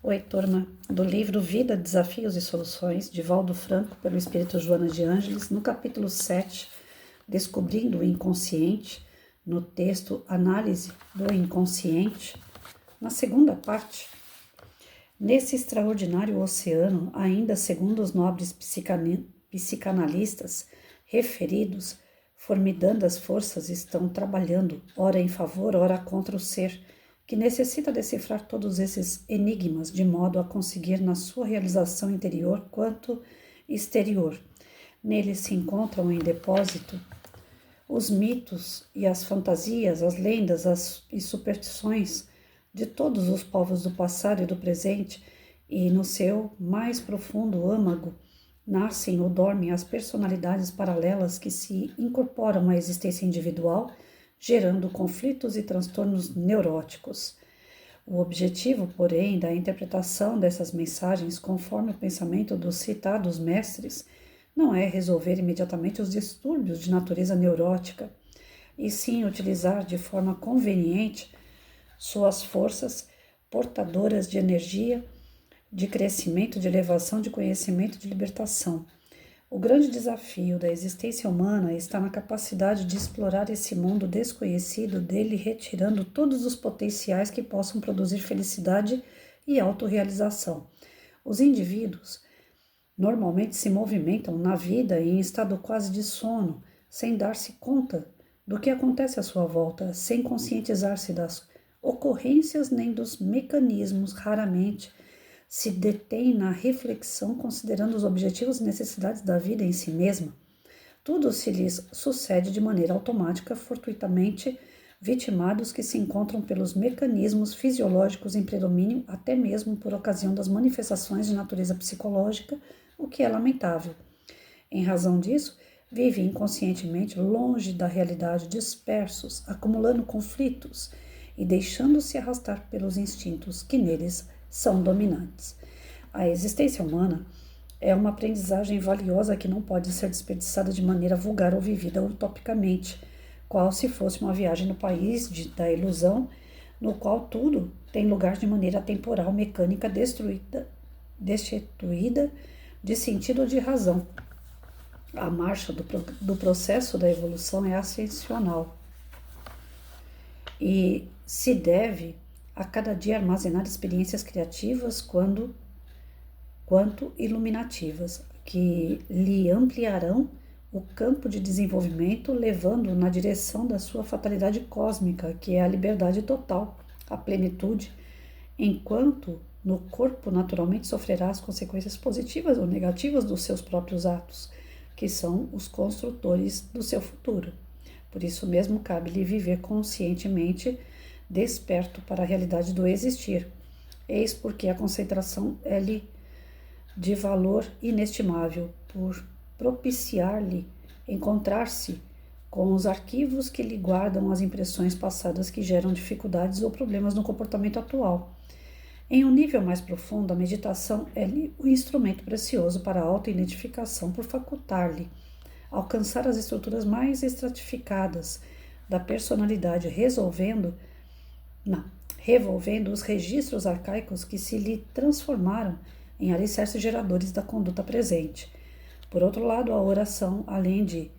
Oi, turma, do livro Vida, Desafios e Soluções, de Valdo Franco, pelo Espírito Joana de Ângeles, no capítulo 7, Descobrindo o Inconsciente, no texto Análise do Inconsciente, na segunda parte. Nesse extraordinário oceano, ainda segundo os nobres psicanalistas referidos, formidandas forças estão trabalhando, ora em favor, ora contra o ser, que necessita decifrar todos esses enigmas de modo a conseguir na sua realização interior quanto exterior. Neles se encontram em depósito os mitos e as fantasias, as lendas e superstições de todos os povos do passado e do presente, e no seu mais profundo âmago nascem ou dormem as personalidades paralelas que se incorporam à existência individual, gerando conflitos e transtornos neuróticos. O objetivo, porém, da interpretação dessas mensagens, conforme o pensamento dos citados mestres, não é resolver imediatamente os distúrbios de natureza neurótica, e sim utilizar de forma conveniente suas forças portadoras de energia, de crescimento, de elevação, de conhecimento, de libertação. O grande desafio da existência humana está na capacidade de explorar esse mundo desconhecido, dele retirando todos os potenciais que possam produzir felicidade e autorrealização. Os indivíduos normalmente se movimentam na vida em estado quase de sono, sem dar-se conta do que acontece à sua volta, sem conscientizar-se das ocorrências nem dos mecanismos, raramente se detém na reflexão considerando os objetivos e necessidades da vida em si mesma. Tudo se lhes sucede de maneira automática, fortuitamente vitimados que se encontram pelos mecanismos fisiológicos em predomínio, até mesmo por ocasião das manifestações de natureza psicológica, o que é lamentável. Em razão disso, vivem inconscientemente longe da realidade, dispersos, acumulando conflitos e deixando-se arrastar pelos instintos que neles são dominantes. A existência humana é uma aprendizagem valiosa que não pode ser desperdiçada de maneira vulgar ou vivida utopicamente, qual se fosse uma viagem no país da ilusão, no qual tudo tem lugar de maneira temporal, mecânica, destituída de sentido ou de razão. A marcha do processo da evolução é ascensional e se deve a cada dia armazenar experiências criativas quanto iluminativas, que lhe ampliarão o campo de desenvolvimento, levando-o na direção da sua fatalidade cósmica, que é a liberdade total, a plenitude, enquanto no corpo naturalmente sofrerá as consequências positivas ou negativas dos seus próprios atos, que são os construtores do seu futuro. Por isso mesmo cabe-lhe viver conscientemente, desperto para a realidade do existir. Eis porque a concentração é-lhe de valor inestimável, por propiciar-lhe encontrar-se com os arquivos que lhe guardam as impressões passadas que geram dificuldades ou problemas no comportamento atual. Em um nível mais profundo, a meditação é-lhe um instrumento precioso para a auto-identificação, por facultar-lhe alcançar as estruturas mais estratificadas da personalidade, revolvendo os registros arcaicos que se lhe transformaram em alicerces geradores da conduta presente. Por outro lado, a oração, além de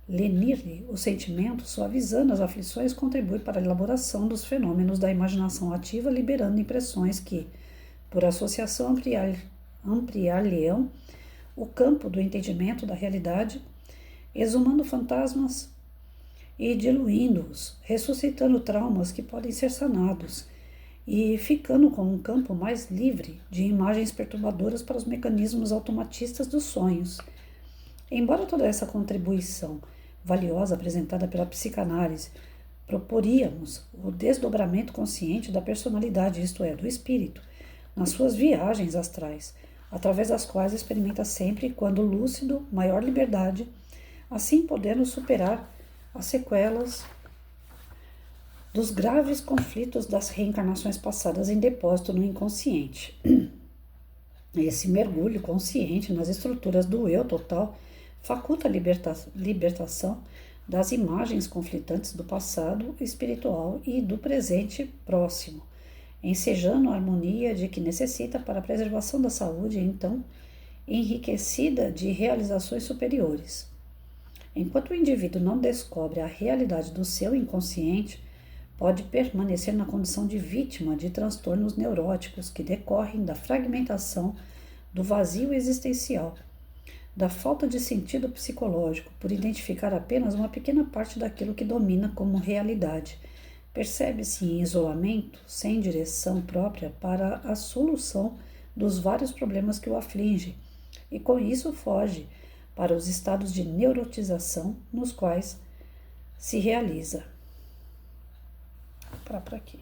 lenir-lhe o sentimento, suavizando as aflições, contribui para a elaboração dos fenômenos da imaginação ativa, liberando impressões que, por associação, ampliar-lhe-ão o campo do entendimento da realidade, exumando fantasmas e diluindo-os, ressuscitando traumas que podem ser sanados e ficando com um campo mais livre de imagens perturbadoras para os mecanismos automatistas dos sonhos. Embora toda essa contribuição valiosa apresentada pela psicanálise, proporíamos o desdobramento consciente da personalidade, isto é, do espírito, nas suas viagens astrais, através das quais experimenta sempre, quando lúcido, maior liberdade, assim podendo superar as sequelas dos graves conflitos das reencarnações passadas em depósito no inconsciente. Esse mergulho consciente nas estruturas do eu total faculta a libertação das imagens conflitantes do passado espiritual e do presente próximo, ensejando a harmonia de que necessita para a preservação da saúde, então enriquecida de realizações superiores. Enquanto o indivíduo não descobre a realidade do seu inconsciente, pode permanecer na condição de vítima de transtornos neuróticos que decorrem da fragmentação do vazio existencial, da falta de sentido psicológico, por identificar apenas uma pequena parte daquilo que domina como realidade. Percebe-se em isolamento, sem direção própria para a solução dos vários problemas que o afligem, e com isso foge para os estados de neurotização nos quais se realiza. Para aqui.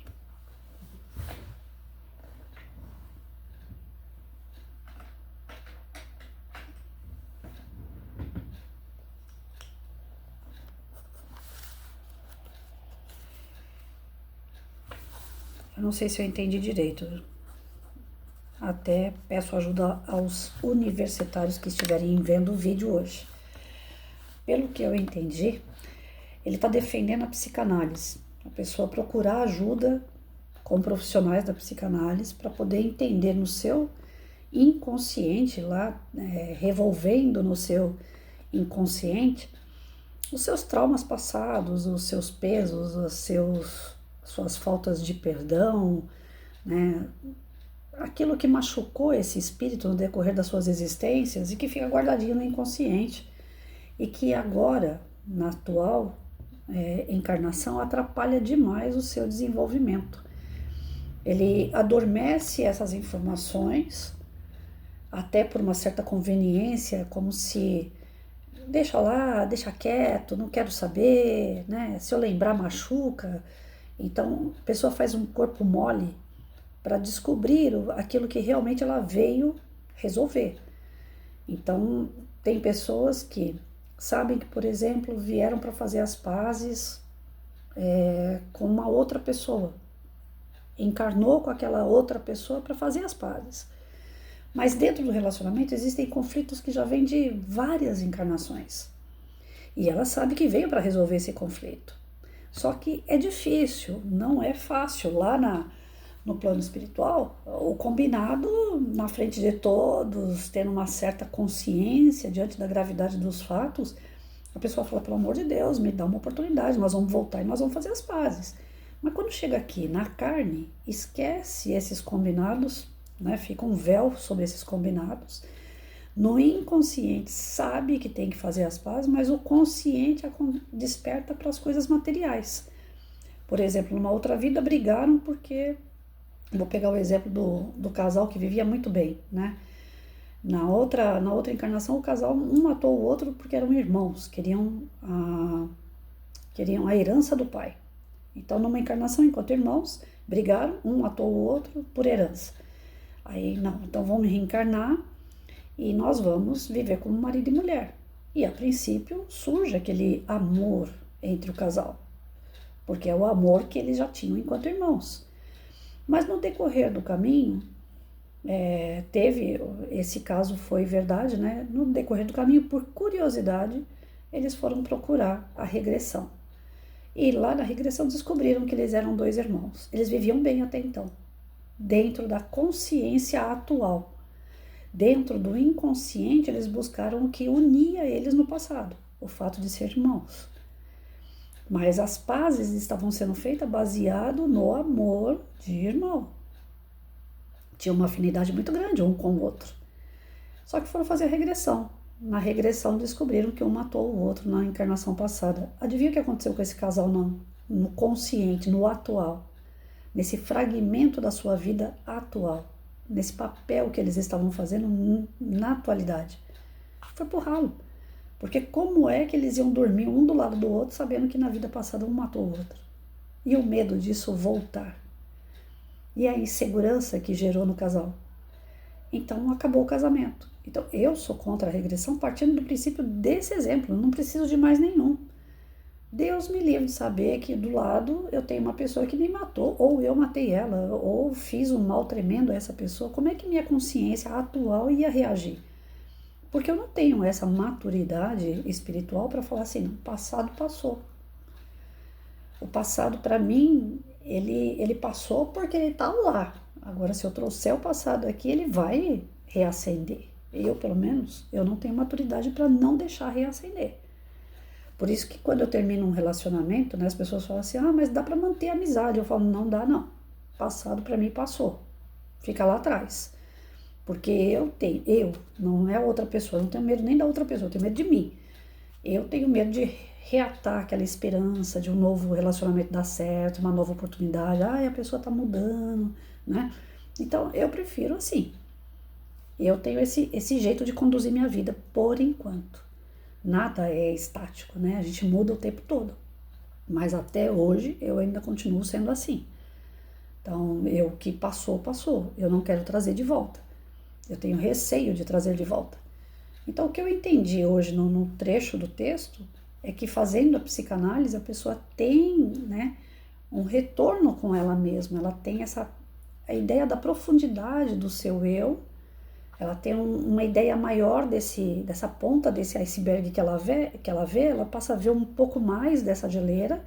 Eu não sei se eu entendi direito. Até peço ajuda aos universitários que estiverem vendo o vídeo hoje. Pelo que eu entendi, ele está defendendo a psicanálise. A pessoa procurar ajuda com profissionais da psicanálise para poder entender no seu inconsciente, lá, revolvendo no seu inconsciente, os seus traumas passados, os seus pesos, suas faltas de perdão, né? Aquilo que machucou esse espírito no decorrer das suas existências e que fica guardadinho no inconsciente e que agora, na atual encarnação, atrapalha demais o seu desenvolvimento. Ele adormece essas informações, até por uma certa conveniência, como se deixa lá, deixa quieto, não quero saber, né? Se eu lembrar machuca. Então a pessoa faz um corpo mole para descobrir aquilo que realmente ela veio resolver. Então tem pessoas que sabem que, por exemplo, vieram para fazer as pazes com uma outra pessoa, encarnou com aquela outra pessoa para fazer as pazes. Mas dentro do relacionamento existem conflitos que já vêm de várias encarnações. E ela sabe que veio para resolver esse conflito. Só que é difícil, não é fácil. Lá no plano espiritual, o combinado na frente de todos, tendo uma certa consciência diante da gravidade dos fatos, a pessoa fala, pelo amor de Deus, me dá uma oportunidade, nós vamos voltar e nós vamos fazer as pazes. Mas quando chega aqui na carne, esquece esses combinados, né? Fica um véu sobre esses combinados. No inconsciente sabe que tem que fazer as pazes, mas o consciente desperta para as coisas materiais. Por exemplo, numa outra vida brigaram porque, vou pegar o exemplo do casal que vivia muito bem, né? Na outra encarnação, o casal, um matou o outro porque eram irmãos, queriam a herança do pai. Então, numa encarnação, enquanto irmãos, brigaram, um matou o outro por herança. Aí, não, então vamos reencarnar e nós vamos viver como marido e mulher. E, a princípio, surge aquele amor entre o casal, porque é o amor que eles já tinham enquanto irmãos. Mas no decorrer do caminho, esse caso foi verdade, né? No decorrer do caminho, por curiosidade, eles foram procurar a regressão. E lá na regressão descobriram que eles eram 2 irmãos. Eles viviam bem até então, dentro da consciência atual. Dentro do inconsciente, eles buscaram o que unia eles no passado, o fato de ser irmãos. Mas as pazes estavam sendo feitas baseado no amor de irmão. Tinha uma afinidade muito grande um com o outro. Só que foram fazer a regressão. Na regressão descobriram que um matou o outro na encarnação passada. Adivinha o que aconteceu com esse casal no consciente, no atual? Nesse fragmento da sua vida atual. Nesse papel que eles estavam fazendo na atualidade. Foi pro ralo. Porque como é que eles iam dormir um do lado do outro sabendo que na vida passada um matou o outro? E o medo disso voltar. E a insegurança que gerou no casal. Então acabou o casamento. Então eu sou contra a regressão partindo do princípio desse exemplo. Eu não preciso de mais nenhum. Deus me livre de saber que do lado eu tenho uma pessoa que me matou, ou eu matei ela, ou fiz um mal tremendo a essa pessoa. Como é que minha consciência atual ia reagir? Porque eu não tenho essa maturidade espiritual para falar assim, o passado passou. O passado, para mim, ele passou porque ele tá lá. Agora, se eu trouxer o passado aqui, ele vai reacender. Eu, pelo menos, eu não tenho maturidade para não deixar reacender. Por isso que quando eu termino um relacionamento, né, as pessoas falam assim, ah, mas dá para manter a amizade. Eu falo, não dá não. Passado para mim passou. Fica lá atrás. Porque não é outra pessoa, eu não tenho medo nem da outra pessoa, eu tenho medo de mim. Eu tenho medo de reatar aquela esperança de um novo relacionamento dar certo, uma nova oportunidade. Ah, a pessoa tá mudando, né? Então, eu prefiro assim. Eu tenho esse jeito de conduzir minha vida por enquanto. Nada é estático, né? A gente muda o tempo todo. Mas até hoje eu ainda continuo sendo assim. Então, o que passou, passou. Eu não quero trazer de volta. Eu tenho receio de trazer de volta. Então, o que eu entendi hoje no trecho do texto é que fazendo a psicanálise, a pessoa tem, né, um retorno com ela mesma. Ela tem a ideia da profundidade do seu eu. Ela tem uma ideia maior dessa ponta desse iceberg que ela vê, ela passa a ver um pouco mais dessa geleira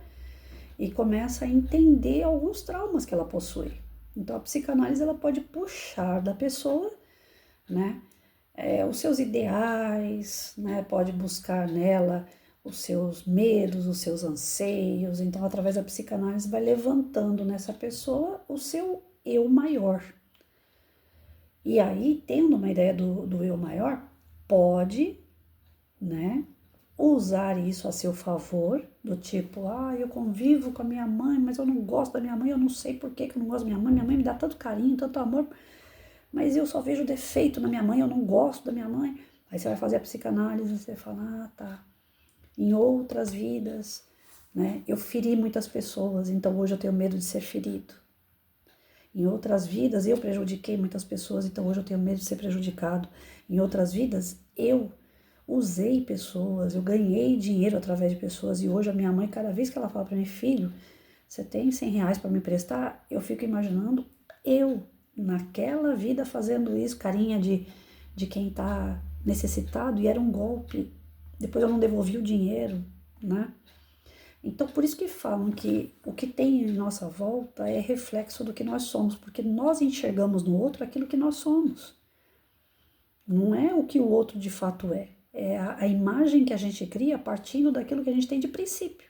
e começa a entender alguns traumas que ela possui. Então, a psicanálise ela pode puxar da pessoa, né, os seus ideais, né, pode buscar nela os seus medos, os seus anseios. Então, através da psicanálise, vai levantando nessa pessoa o seu eu maior. E aí, tendo uma ideia do eu maior, pode, né, usar isso a seu favor, do tipo, ah, eu convivo com a minha mãe, mas eu não gosto da minha mãe, eu não sei por que eu não gosto da minha mãe me dá tanto carinho, tanto amor, mas eu só vejo defeito na minha mãe, eu não gosto da minha mãe. Aí você vai fazer a psicanálise, você fala, ah, tá, em outras vidas, né, eu feri muitas pessoas, então hoje eu tenho medo de ser ferido. Em outras vidas eu prejudiquei muitas pessoas, então hoje eu tenho medo de ser prejudicado. Em outras vidas eu usei pessoas, eu ganhei dinheiro através de pessoas e hoje a minha mãe, cada vez que ela fala para mim, filho, você tem 100 reais para me emprestar? Eu fico imaginando eu naquela vida fazendo isso, carinha de quem tá necessitado, e era um golpe. Depois eu não devolvi o dinheiro, né? Então, por isso que falam que o que tem em nossa volta é reflexo do que nós somos, porque nós enxergamos no outro aquilo que nós somos. Não é o que o outro de fato é. É a imagem que a gente cria partindo daquilo que a gente tem de princípio.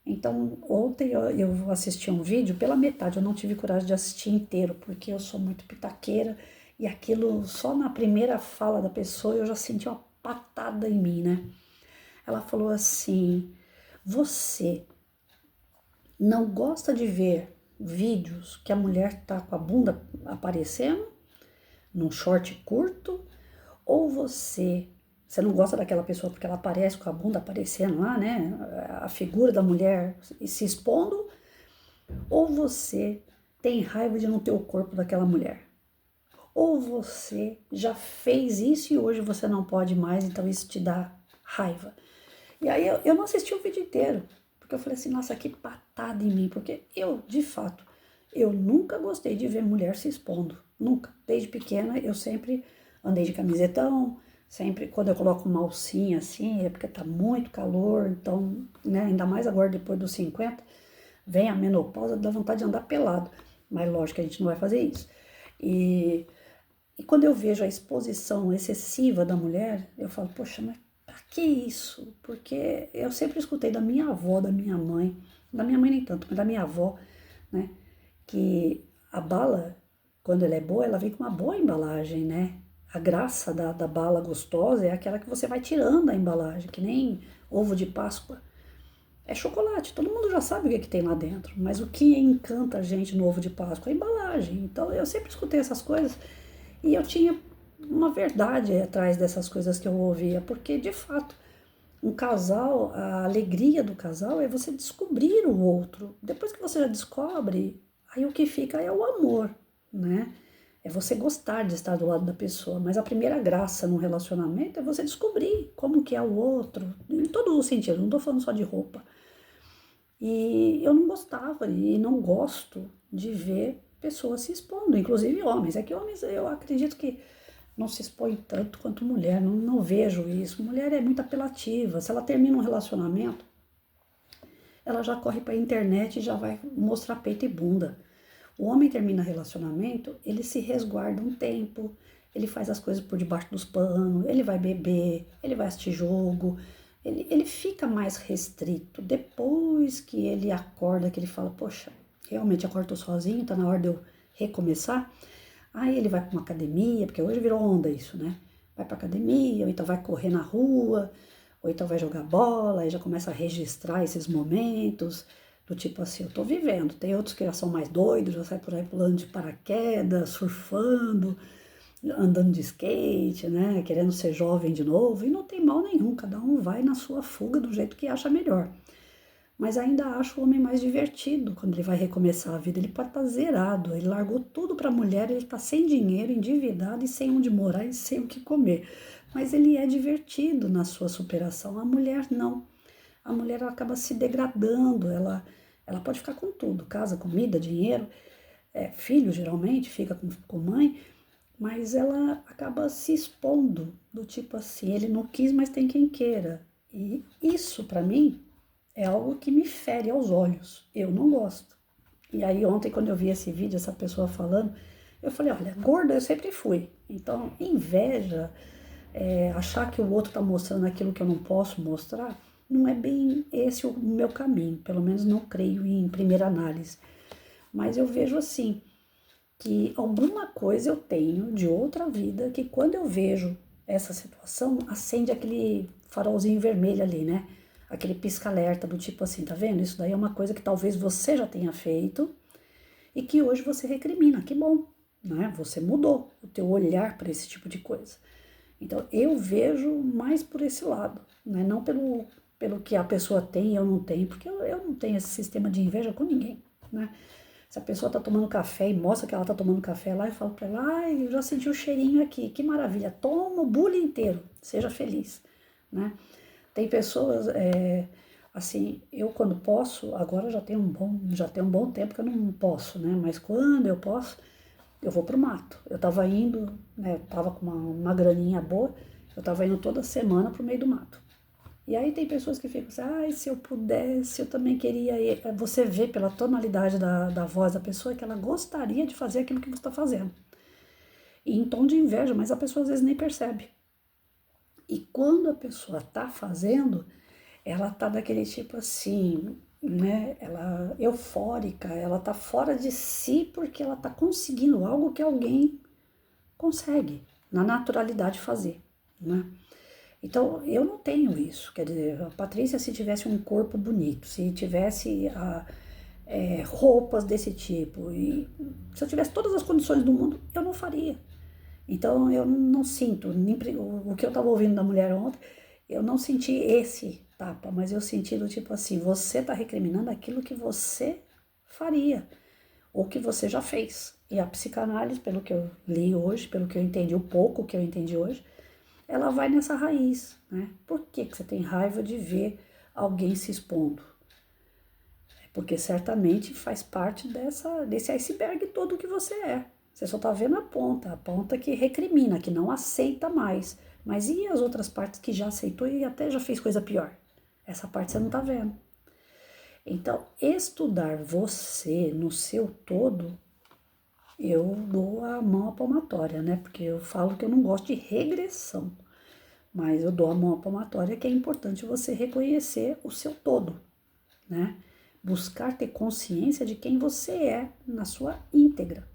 Então, ontem eu assisti um vídeo pela metade, eu não tive coragem de assistir inteiro, porque eu sou muito pitaqueira, e aquilo, só na primeira fala da pessoa, eu já senti uma patada em mim, né? Ela falou assim, você não gosta de ver vídeos que a mulher tá com a bunda aparecendo, num short curto, ou você não gosta daquela pessoa porque ela aparece com a bunda aparecendo lá, né? A figura da mulher se expondo, ou você tem raiva de não ter o corpo daquela mulher. Ou você já fez isso e hoje você não pode mais, então isso te dá raiva. E aí eu não assisti o vídeo inteiro, porque eu falei assim, nossa, que patada em mim, porque eu, de fato, eu nunca gostei de ver mulher se expondo, nunca. Desde pequena eu sempre andei de camisetão, sempre quando eu coloco uma alcinha assim, é porque tá muito calor, então, né, ainda mais agora depois dos 50, vem a menopausa, dá vontade de andar pelado, mas lógico que a gente não vai fazer isso. E quando eu vejo a exposição excessiva da mulher, eu falo, poxa, mas pra que isso? Porque eu sempre escutei da minha avó, da minha mãe nem tanto, mas da minha avó, né, que a bala, quando ela é boa, ela vem com uma boa embalagem, né? A graça da bala gostosa é aquela que você vai tirando a embalagem, que nem ovo de Páscoa. É chocolate, todo mundo já sabe o que, é que tem lá dentro, mas o que encanta a gente no ovo de Páscoa é a embalagem. Então eu sempre escutei essas coisas e eu tinha uma verdade atrás dessas coisas que eu ouvia, porque de fato, um casal, a alegria do casal é você descobrir o outro. Depois que você já descobre, aí o que fica é o amor, né? É você gostar de estar do lado da pessoa, mas a primeira graça no relacionamento é você descobrir como que é o outro, em todos os sentidos, não tô falando só de roupa. E eu não gostava e não gosto de ver pessoas se expondo, inclusive homens. É que homens, eu acredito que não se expõe tanto quanto mulher, não vejo isso. Mulher é muito apelativa. Se ela termina um relacionamento, ela já corre para a internet e já vai mostrar peito e bunda. O homem termina relacionamento, ele se resguarda um tempo, ele faz as coisas por debaixo dos panos, ele vai beber, ele vai assistir jogo, ele fica mais restrito. Depois que ele acorda, que ele fala, poxa, realmente acordo sozinho, tá na hora de eu recomeçar. Aí ele vai para uma academia, porque hoje virou onda isso, né? Vai para academia, ou então vai correr na rua, ou então vai jogar bola, aí já começa a registrar esses momentos, do tipo assim, eu tô vivendo. Tem outros que já são mais doidos, já sai por aí pulando de paraquedas, surfando, andando de skate, né? Querendo ser jovem de novo, e não tem mal nenhum, cada um vai na sua fuga do jeito que acha melhor. Mas ainda acho o homem mais divertido quando ele vai recomeçar a vida. Ele pode estar zerado, ele largou tudo para a mulher, ele está sem dinheiro, endividado e sem onde morar e sem o que comer. Mas ele é divertido na sua superação. A mulher não. A mulher ela acaba se degradando, ela pode ficar com tudo, casa, comida, dinheiro, filho geralmente, fica com mãe, mas ela acaba se expondo, do tipo assim, ele não quis, mas tem quem queira. E isso, para mim, é algo que me fere aos olhos. Eu não gosto. E aí ontem, quando eu vi esse vídeo, essa pessoa falando, eu falei, olha, gorda eu sempre fui. Então, inveja, achar que o outro está mostrando aquilo que eu não posso mostrar, não é bem esse o meu caminho. Pelo menos não creio em primeira análise. Mas eu vejo assim, que alguma coisa eu tenho de outra vida que quando eu vejo essa situação, acende aquele farolzinho vermelho ali, né? Aquele pisca-alerta do tipo assim, tá vendo? Isso daí é uma coisa que talvez você já tenha feito e que hoje você recrimina. Que bom, né? Você mudou o teu olhar para esse tipo de coisa. Então eu vejo mais por esse lado, né? Não pelo que a pessoa tem e eu não tenho, porque eu não tenho esse sistema de inveja com ninguém, né? Se a pessoa tá tomando café e mostra que ela tá tomando café lá, eu falo para ela, ai, eu já senti o cheirinho aqui, que maravilha, toma o bule inteiro, seja feliz, né? Tem pessoas, assim, eu quando posso, agora já tem um bom tempo que eu não posso, né? Mas quando eu posso, eu vou pro mato. Eu tava indo, né? Eu tava com uma graninha boa, eu tava indo toda semana pro meio do mato. E aí tem pessoas que ficam assim, ai, se eu pudesse, eu também queria ir. Você vê pela tonalidade da voz da pessoa que ela gostaria de fazer aquilo que você está fazendo. E em tom de inveja, mas a pessoa às vezes nem percebe. E quando a pessoa está fazendo, ela tá daquele tipo assim, né? Ela eufórica, ela tá fora de si porque ela tá conseguindo algo que alguém consegue, na naturalidade, fazer, né? Então, eu não tenho isso. Quer dizer, a Patrícia, se tivesse um corpo bonito, se tivesse roupas desse tipo, e se eu tivesse todas as condições do mundo, eu não faria. Então, eu não sinto, o que eu estava ouvindo da mulher ontem, eu não senti esse tapa, mas eu senti do tipo assim, você está recriminando aquilo que você faria, ou que você já fez. E a psicanálise, pelo que eu li hoje, pelo que eu entendi, o pouco que eu entendi hoje, ela vai nessa raiz, né? Por que você tem raiva de ver alguém se expondo? Porque certamente faz parte desse iceberg todo que você é. Você só tá vendo a ponta que recrimina, que não aceita mais. Mas e as outras partes que já aceitou e até já fez coisa pior? Essa parte você não tá vendo. Então, estudar você no seu todo, eu dou a mão à palmatória, né? Porque eu falo que eu não gosto de regressão. Mas eu dou a mão à palmatória que é importante você reconhecer o seu todo, né? Buscar ter consciência de quem você é na sua íntegra.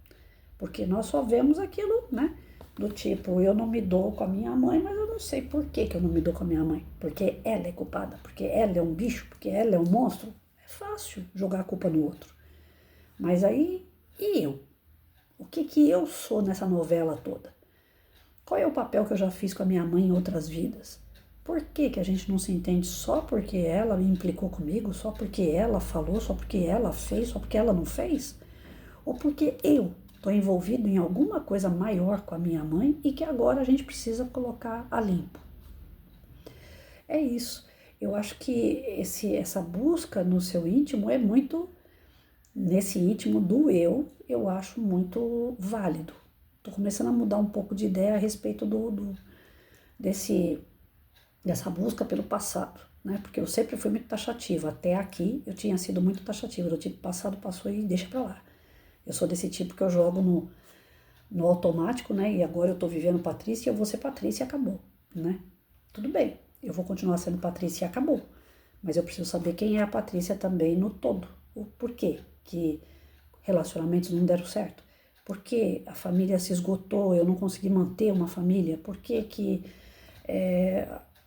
Porque nós só vemos aquilo, né? Do tipo, eu não me dou com a minha mãe, mas eu não sei por que eu não me dou com a minha mãe. Porque ela é culpada, porque ela é um bicho, porque ela é um monstro. É fácil jogar a culpa no outro. Mas aí, e eu? O que eu sou nessa novela toda? Qual é o papel que eu já fiz com a minha mãe em outras vidas? Por que a gente não se entende só porque ela me implicou comigo, só porque ela falou, só porque ela fez, só porque ela não fez? Ou porque eu estou envolvido em alguma coisa maior com a minha mãe e que agora a gente precisa colocar a limpo? É isso. Eu acho que essa busca no seu íntimo é muito, nesse íntimo do eu acho muito válido. Estou começando a mudar um pouco de ideia a respeito dessa busca pelo passado. né? Porque eu sempre fui muito taxativa. Até aqui eu tinha sido muito taxativa. Do tipo, passado, passou e deixa pra lá. Eu sou desse tipo que eu jogo no automático, né? E agora eu tô vivendo Patrícia e eu vou ser Patrícia e acabou, né? Tudo bem, eu vou continuar sendo Patrícia e acabou. Mas eu preciso saber quem é a Patrícia também no todo. O porquê que relacionamentos não deram certo. Por que a família se esgotou, eu não consegui manter uma família? Por que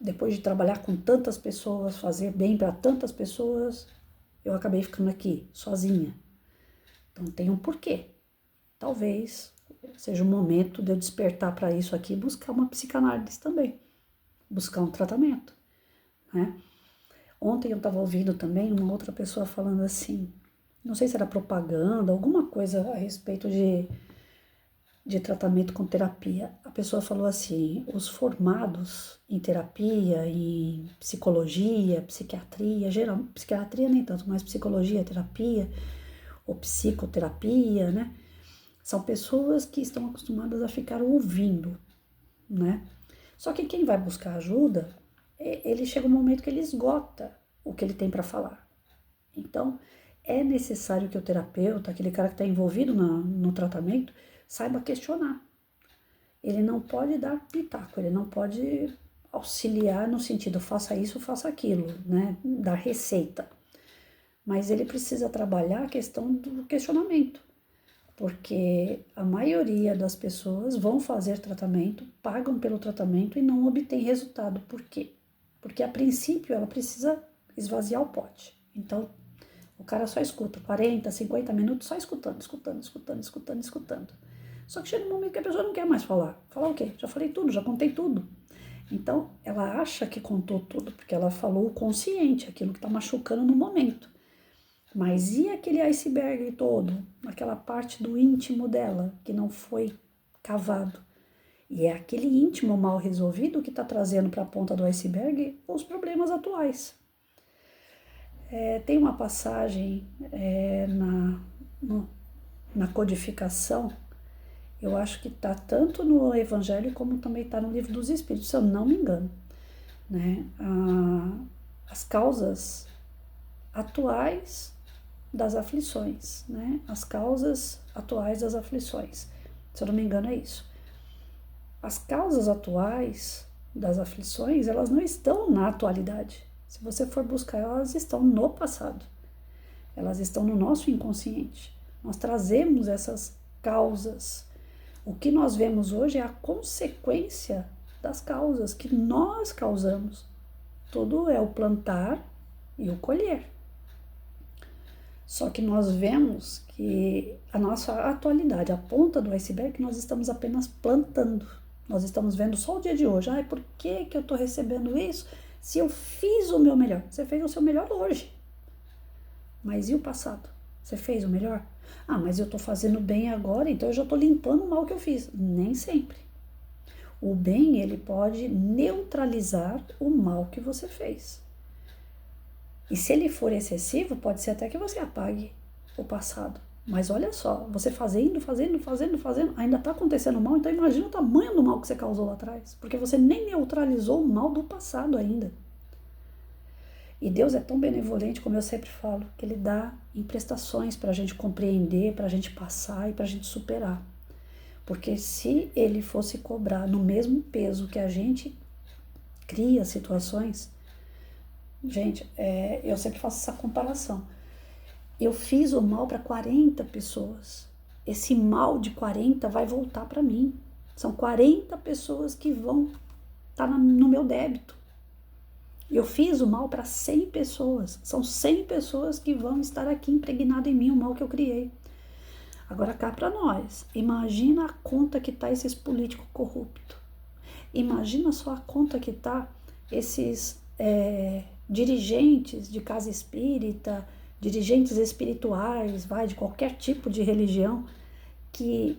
depois de trabalhar com tantas pessoas, fazer bem para tantas pessoas, eu acabei ficando aqui, sozinha? Então tem um porquê. Talvez seja o momento de eu despertar para isso aqui e buscar uma psicanálise também, buscar um tratamento, né? Ontem eu estava ouvindo também uma outra pessoa falando assim, não sei se era propaganda, alguma coisa a respeito de tratamento com terapia. A pessoa falou assim, os formados em terapia, em psicologia, psiquiatria, psiquiatria nem tanto, mas psicologia, terapia, ou psicoterapia, né? São pessoas que estão acostumadas a ficar ouvindo, né? Só que quem vai buscar ajuda, ele chega um momento que ele esgota o que ele tem para falar. Então, é necessário que o terapeuta, aquele cara que está envolvido no tratamento, saiba questionar. Ele não pode dar pitaco, ele não pode auxiliar no sentido faça isso, faça aquilo, né? Dar receita. Mas ele precisa trabalhar a questão do questionamento, porque a maioria das pessoas vão fazer tratamento, pagam pelo tratamento e não obtém resultado. Por quê? Porque a princípio ela precisa esvaziar o pote. Então, o cara só escuta 40, 50 minutos só escutando, escutando, escutando, escutando, escutando. Só que chega um momento que a pessoa não quer mais falar. Falar o quê? Já falei tudo, já contei tudo. Então, ela acha que contou tudo, porque ela falou o consciente, aquilo que está machucando no momento. Mas e aquele iceberg todo? Aquela parte do íntimo dela, que não foi cavado? E é aquele íntimo mal resolvido que está trazendo para a ponta do iceberg os problemas atuais. Tem uma passagem na codificação, eu acho que está tanto no Evangelho como também está no Livro dos Espíritos, se eu não me engano, né? As causas atuais das aflições, né? As causas atuais das aflições, se eu não me engano é isso. As causas atuais das aflições, elas não estão na atualidade. Se você for buscar, elas estão no passado. Elas estão no nosso inconsciente. Nós trazemos essas causas. O que nós vemos hoje é a consequência das causas que nós causamos. Tudo é o plantar e o colher. Só que nós vemos que a nossa atualidade, a ponta do iceberg, nós estamos apenas plantando. Nós estamos vendo só o dia de hoje. Ai, por que eu estou recebendo isso? Se eu fiz o meu melhor. Você fez o seu melhor hoje. Mas e o passado? Você fez o melhor? Ah, mas eu estou fazendo bem agora, então eu já estou limpando o mal que eu fiz. Nem sempre. O bem, ele pode neutralizar o mal que você fez. E se ele for excessivo, pode ser até que você apague o passado. Mas olha só, você fazendo, ainda está acontecendo mal, então imagina o tamanho do mal que você causou lá atrás. Porque você nem neutralizou o mal do passado ainda. E Deus é tão benevolente, como eu sempre falo, que Ele dá emprestações para a gente compreender, para a gente passar e para a gente superar. Porque se Ele fosse cobrar no mesmo peso que a gente cria situações, gente, eu sempre faço essa comparação. Eu fiz o mal para 40 pessoas. Esse mal de 40 vai voltar para mim. São 40 pessoas que vão estar no meu débito. Eu fiz o mal para 100 pessoas. São 100 pessoas que vão estar aqui impregnadas em mim, o mal que eu criei. Agora cá para nós. Imagina a conta que tá esses políticos corruptos. Imagina só a conta que tá esses dirigentes de casa espírita, dirigentes espirituais, de qualquer tipo de religião, que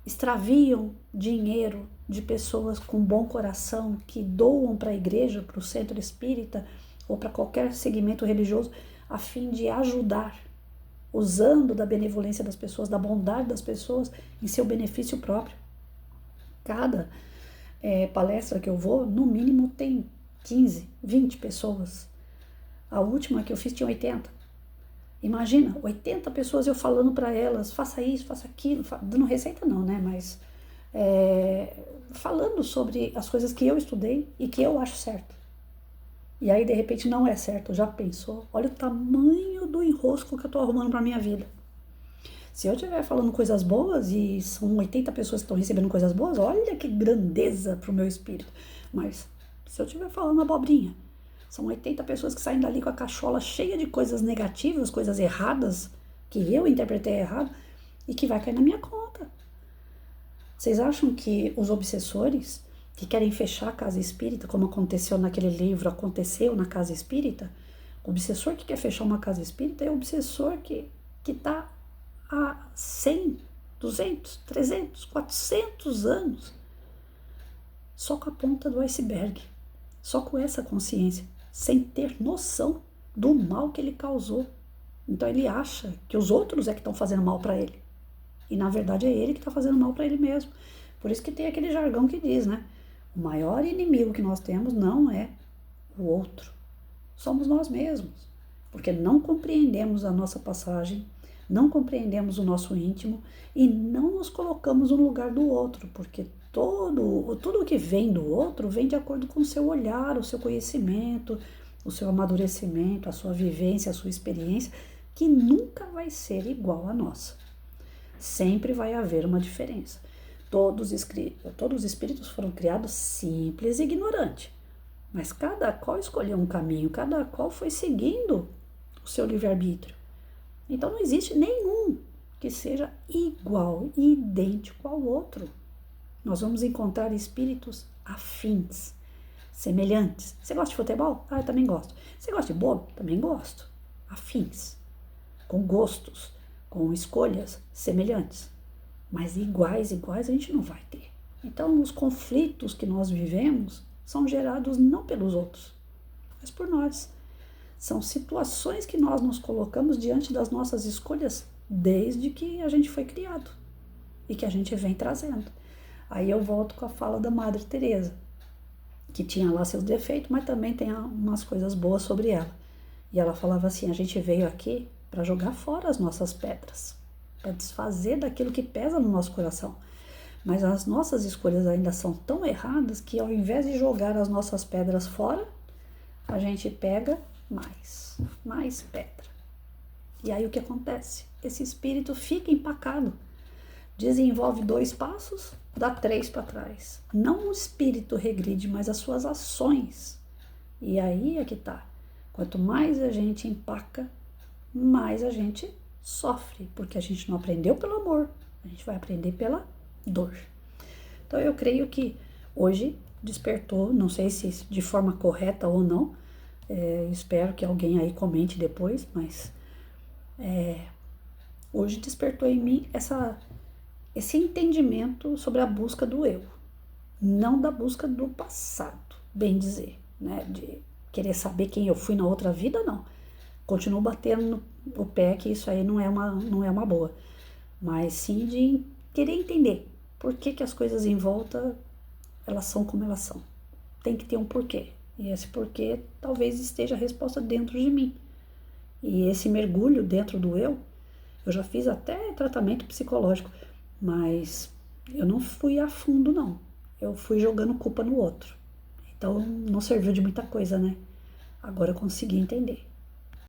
extraviam dinheiro de pessoas com bom coração, que doam para a igreja, para o centro espírita ou para qualquer segmento religioso, a fim de ajudar, usando da benevolência das pessoas, da bondade das pessoas, em seu benefício próprio. Cada palestra que eu vou, no mínimo tem 15, 20 pessoas A última que eu fiz tinha 80. Imagina, 80 pessoas eu falando para elas, faça isso, faça aquilo, dando receita não, né? Mas falando sobre as coisas que eu estudei e que eu acho certo. E aí, de repente, não é certo. Já pensou? Olha o tamanho do enrosco que eu tô arrumando pra minha vida. Se eu estiver falando coisas boas e são 80 pessoas que estão recebendo coisas boas, olha que grandeza pro meu espírito. Mas se eu estiver falando abobrinha, são 80 pessoas que saem dali com a cachola cheia de coisas negativas, coisas erradas, que eu interpretei errado, e que vai cair na minha conta. Vocês acham que os obsessores que querem fechar a casa espírita, como aconteceu naquele livro, aconteceu na casa espírita? O obsessor que quer fechar uma casa espírita é o obsessor que está há 100, 200, 300, 400 anos só com a ponta do iceberg, só com essa consciência, sem ter noção do mal que ele causou. Então ele acha que os outros é que estão fazendo mal para ele. E na verdade é ele que está fazendo mal para ele mesmo. Por isso que tem aquele jargão que diz, né? O maior inimigo que nós temos não é o outro, somos nós mesmos. Porque não compreendemos a nossa passagem, não compreendemos o nosso íntimo e não nos colocamos no lugar do outro, porque tudo que vem do outro vem de acordo com o seu olhar, o seu conhecimento, o seu amadurecimento, a sua vivência, a sua experiência, que nunca vai ser igual à nossa. Sempre vai haver uma diferença. Todos os espíritos foram criados simples e ignorantes, mas cada qual escolheu um caminho, cada qual foi seguindo o seu livre-arbítrio. Então não existe nenhum que seja igual e idêntico ao outro. Nós vamos encontrar espíritos afins, semelhantes. Você gosta de futebol? Ah, eu também gosto. Você gosta de bolo? Também gosto. Afins, com gostos, com escolhas semelhantes. Mas iguais a gente não vai ter. Então, os conflitos que nós vivemos são gerados não pelos outros, mas por nós. São situações que nós nos colocamos diante das nossas escolhas desde que a gente foi criado e que a gente vem trazendo. Aí eu volto com a fala da Madre Teresa, que tinha lá seus defeitos, mas também tem umas coisas boas sobre ela. E ela falava assim, a gente veio aqui para jogar fora as nossas pedras, para desfazer daquilo que pesa no nosso coração. Mas as nossas escolhas ainda são tão erradas que ao invés de jogar as nossas pedras fora, a gente pega mais pedra. E aí o que acontece? Esse espírito fica empacado, desenvolve 2 passos, dá 3 para trás. Não o espírito regride, mas as suas ações. E aí é que tá. Quanto mais a gente empaca, mais a gente sofre, porque a gente não aprendeu pelo amor, a gente vai aprender pela dor. Então eu creio que hoje despertou, não sei se de forma correta ou não, espero que alguém aí comente depois, mas hoje despertou em mim esse entendimento sobre a busca do eu, não da busca do passado, bem dizer, né, de querer saber quem eu fui na outra vida, não. Continuo batendo o pé que isso aí não é uma boa, mas sim de querer entender por que as coisas em volta elas são como elas são. Tem que ter um porquê, e esse porquê talvez esteja a resposta dentro de mim. E esse mergulho dentro do eu já fiz até tratamento psicológico, mas eu não fui a fundo não, eu fui jogando culpa no outro, então não serviu de muita coisa, né? Agora eu consegui entender.